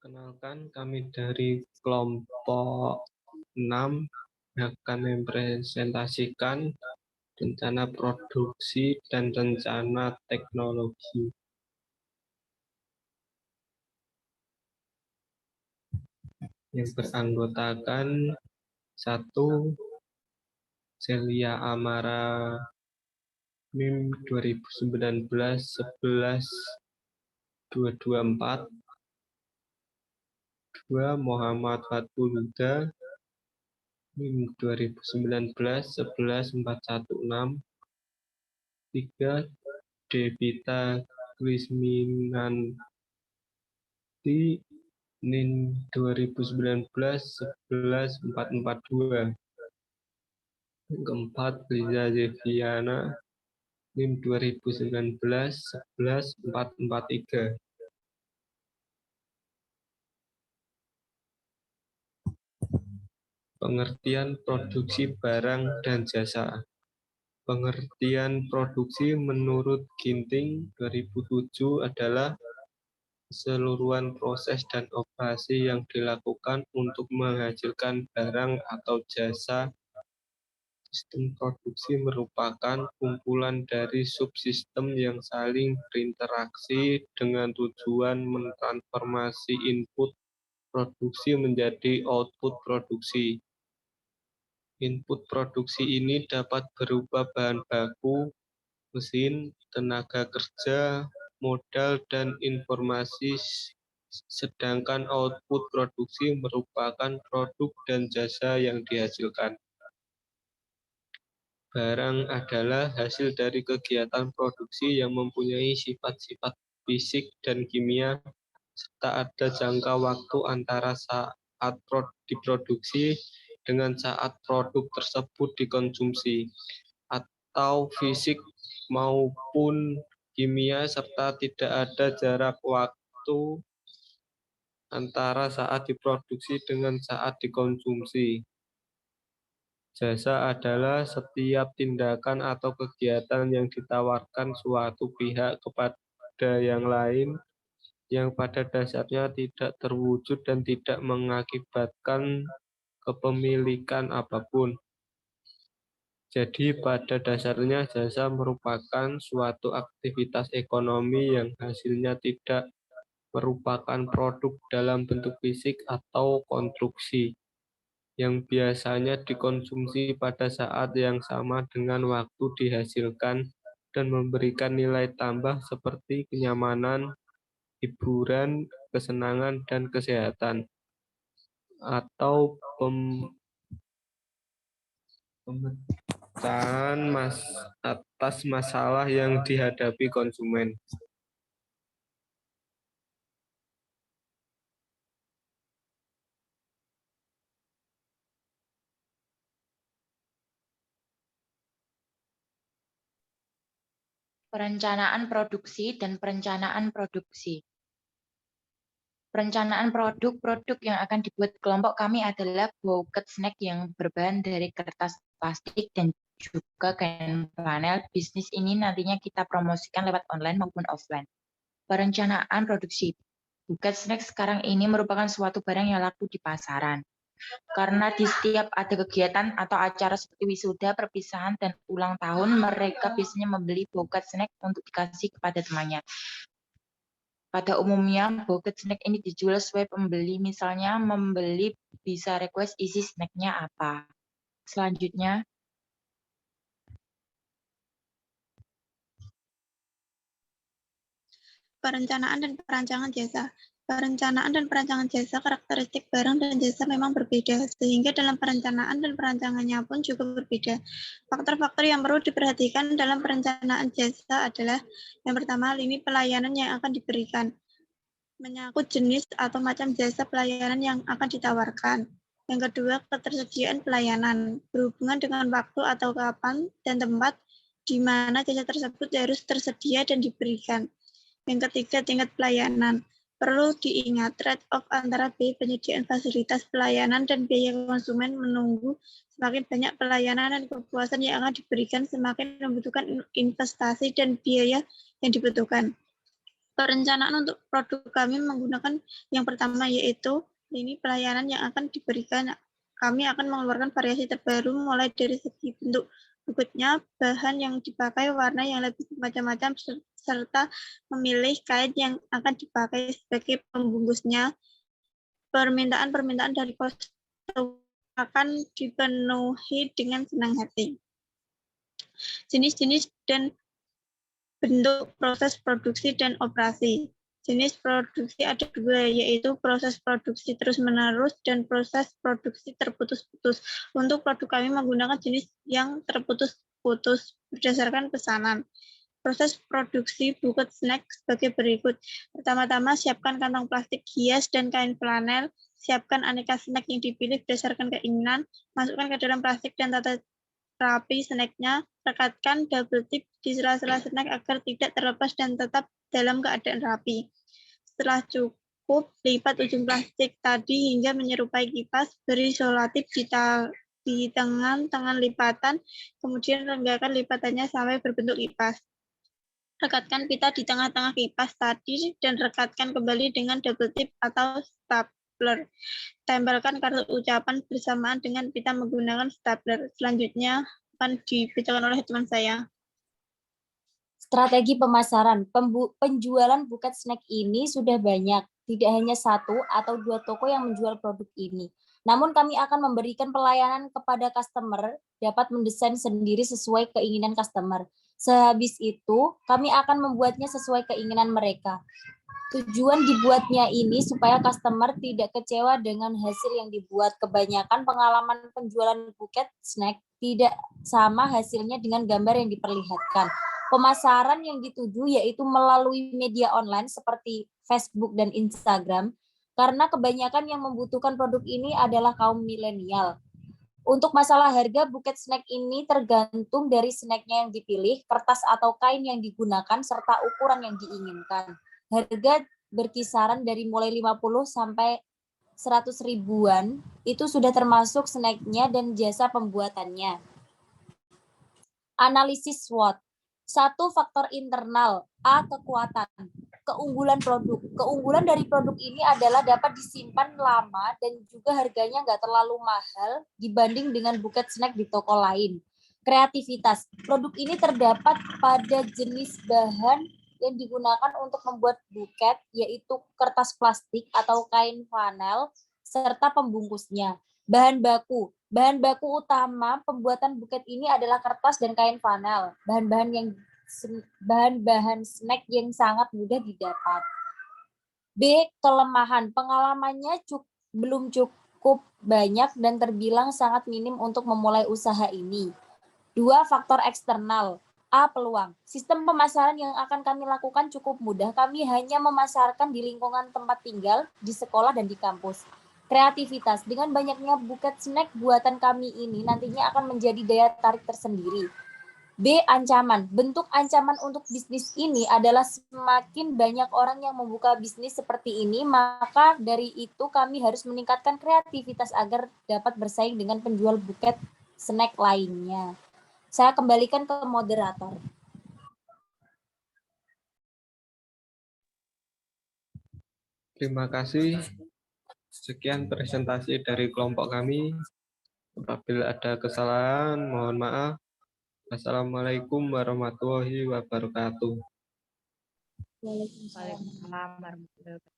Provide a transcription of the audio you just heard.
Perkenalkan, kami dari kelompok 6 akan mempresentasikan rencana produksi dan rencana teknologi. Yang beranggotakan 1. Celia Amara MIM 2019 11 224. 2. Muhammad Fathul Huda MIM 2019 11 416. 3. Devita Krisminanti NIN 2019 11 442. Keempat, Liza Zeviana NIM 2019 11 443. Pengertian produksi barang dan jasa. Pengertian produksi menurut Ginting 2007 adalah keseluruhan proses dan operasi yang dilakukan untuk menghasilkan barang atau jasa. Sistem produksi merupakan kumpulan dari subsistem yang saling berinteraksi dengan tujuan mentransformasi input produksi menjadi output produksi. Input produksi ini dapat berupa bahan baku, mesin, tenaga kerja, modal, dan informasi, sedangkan output produksi merupakan produk dan jasa yang dihasilkan. Barang adalah hasil dari kegiatan produksi yang mempunyai sifat-sifat fisik dan kimia, serta ada jangka waktu antara saat diproduksi dengan saat produk tersebut dikonsumsi, atau fisik maupun kimia, serta tidak ada jarak waktu antara saat diproduksi dengan saat dikonsumsi. Jasa adalah setiap tindakan atau kegiatan yang ditawarkan suatu pihak kepada yang lain yang pada dasarnya tidak terwujud dan tidak mengakibatkan kepemilikan apapun. Jadi pada dasarnya jasa merupakan suatu aktivitas ekonomi yang hasilnya tidak merupakan produk dalam bentuk fisik atau konstruksi, yang biasanya dikonsumsi pada saat yang sama dengan waktu dihasilkan dan memberikan nilai tambah seperti kenyamanan, hiburan, kesenangan, dan kesehatan, atau pemecahan atas masalah yang dihadapi konsumen. Perencanaan produksi dan perencanaan produksi. Perencanaan produk-produk yang akan dibuat kelompok kami adalah bouquet snack yang berbahan dari kertas plastik dan juga kain flanel. Bisnis ini nantinya kita promosikan lewat online maupun offline. Perencanaan produksi. Bouquet snack sekarang ini merupakan suatu barang yang laku di pasaran. Karena di setiap ada kegiatan atau acara seperti wisuda, perpisahan, dan ulang tahun, mereka biasanya membeli bouquet snack untuk dikasih kepada temannya. Pada umumnya, bouquet snack ini dijual sesuai pembeli. Misalnya, membeli bisa request isi snacknya apa. Selanjutnya, perencanaan dan perancangan jasa. Perencanaan dan perancangan jasa, karakteristik barang dan jasa memang berbeda, sehingga dalam perencanaan dan perancangannya pun juga berbeda. Faktor-faktor yang perlu diperhatikan dalam perencanaan jasa adalah, yang pertama, lini pelayanan yang akan diberikan, menyangkut jenis atau macam jasa pelayanan yang akan ditawarkan. Yang kedua, ketersediaan pelayanan, berhubungan dengan waktu atau kapan dan tempat di mana jasa tersebut harus tersedia dan diberikan. Yang ketiga, tingkat pelayanan. Perlu diingat trade-off antara biaya penyediaan fasilitas pelayanan dan biaya konsumen menunggu. Semakin banyak pelayanan dan kepuasan yang akan diberikan, semakin membutuhkan investasi dan biaya yang dibutuhkan. Perencanaan untuk produk kami menggunakan yang pertama yaitu lini pelayanan yang akan diberikan. Kami akan mengeluarkan variasi terbaru mulai dari segi bentuk buketnya, bahan yang dipakai, warna yang lebih macam-macam, serta memilih kain yang akan dipakai sebagai pembungkusnya. Permintaan-permintaan dari customer akan dipenuhi dengan senang hati. Jenis-jenis dan bentuk proses produksi dan operasi. Jenis produksi ada dua, yaitu proses produksi terus-menerus dan proses produksi terputus-putus. Untuk produk kami menggunakan jenis yang terputus-putus berdasarkan pesanan. Proses produksi buket snack sebagai berikut. Pertama-tama, siapkan kantong plastik hias dan kain flanel. Siapkan aneka snack yang dipilih berdasarkan keinginan. Masukkan ke dalam plastik dan tata rapi snacknya. Rekatkan double tip di sela-sela snack agar tidak terlepas dan tetap dalam keadaan rapi. Setelah cukup, lipat ujung plastik tadi hingga menyerupai kipas. Beri selotip di tangan lipatan, kemudian renggakan lipatannya sampai berbentuk kipas. Rekatkan pita di tengah-tengah kipas tadi dan rekatkan kembali dengan double tip atau stapler. Tempelkan kartu ucapan bersamaan dengan pita menggunakan stapler. Selanjutnya akan dibacakan oleh teman saya. Strategi pemasaran. Penjualan buket snack ini sudah banyak. Tidak hanya satu atau dua toko yang menjual produk ini. Namun kami akan memberikan pelayanan kepada customer, dapat mendesain sendiri sesuai keinginan customer. Sehabis itu, kami akan membuatnya sesuai keinginan mereka. Tujuan dibuatnya ini supaya customer tidak kecewa dengan hasil yang dibuat. Kebanyakan pengalaman penjualan buket snack tidak sama hasilnya dengan gambar yang diperlihatkan. Pemasaran yang dituju yaitu melalui media online seperti Facebook dan Instagram, karena kebanyakan yang membutuhkan produk ini adalah kaum milenial. Untuk masalah harga, buket snack ini tergantung dari snacknya yang dipilih, kertas atau kain yang digunakan, serta ukuran yang diinginkan. Harga berkisaran dari mulai 50 sampai 100 ribuan, itu sudah termasuk snacknya dan jasa pembuatannya. Analisis SWOT. 1. Faktor internal. A. Kekuatan. Keunggulan produk. Keunggulan dari produk ini adalah dapat disimpan lama dan juga harganya nggak terlalu mahal dibanding dengan buket snack di toko lain. Kreativitas. Produk ini terdapat pada jenis bahan yang digunakan untuk membuat buket, yaitu kertas plastik atau kain flanel, serta pembungkusnya. Bahan baku. Bahan baku utama pembuatan buket ini adalah kertas dan kain flanel. Bahan-bahan snack yang sangat mudah didapat. B. Kelemahan. Pengalamannya belum cukup banyak dan terbilang sangat minim untuk memulai usaha ini. 2. Faktor eksternal. A. Peluang. Sistem pemasaran yang akan kami lakukan cukup mudah. Kami hanya memasarkan di lingkungan tempat tinggal, di sekolah, dan di kampus. Kreativitas. Dengan banyaknya buket snack buatan kami ini nantinya akan menjadi daya tarik tersendiri. B. Ancaman. Bentuk ancaman untuk bisnis ini adalah semakin banyak orang yang membuka bisnis seperti ini, maka dari itu kami harus meningkatkan kreativitas agar dapat bersaing dengan penjual buket snack lainnya. Saya kembalikan ke moderator. Terima kasih. Sekian presentasi dari kelompok kami. Apabila ada kesalahan, mohon maaf. Assalamualaikum warahmatullahi wabarakatuh. Waalaikumsalam warahmatullahi wabarakatuh.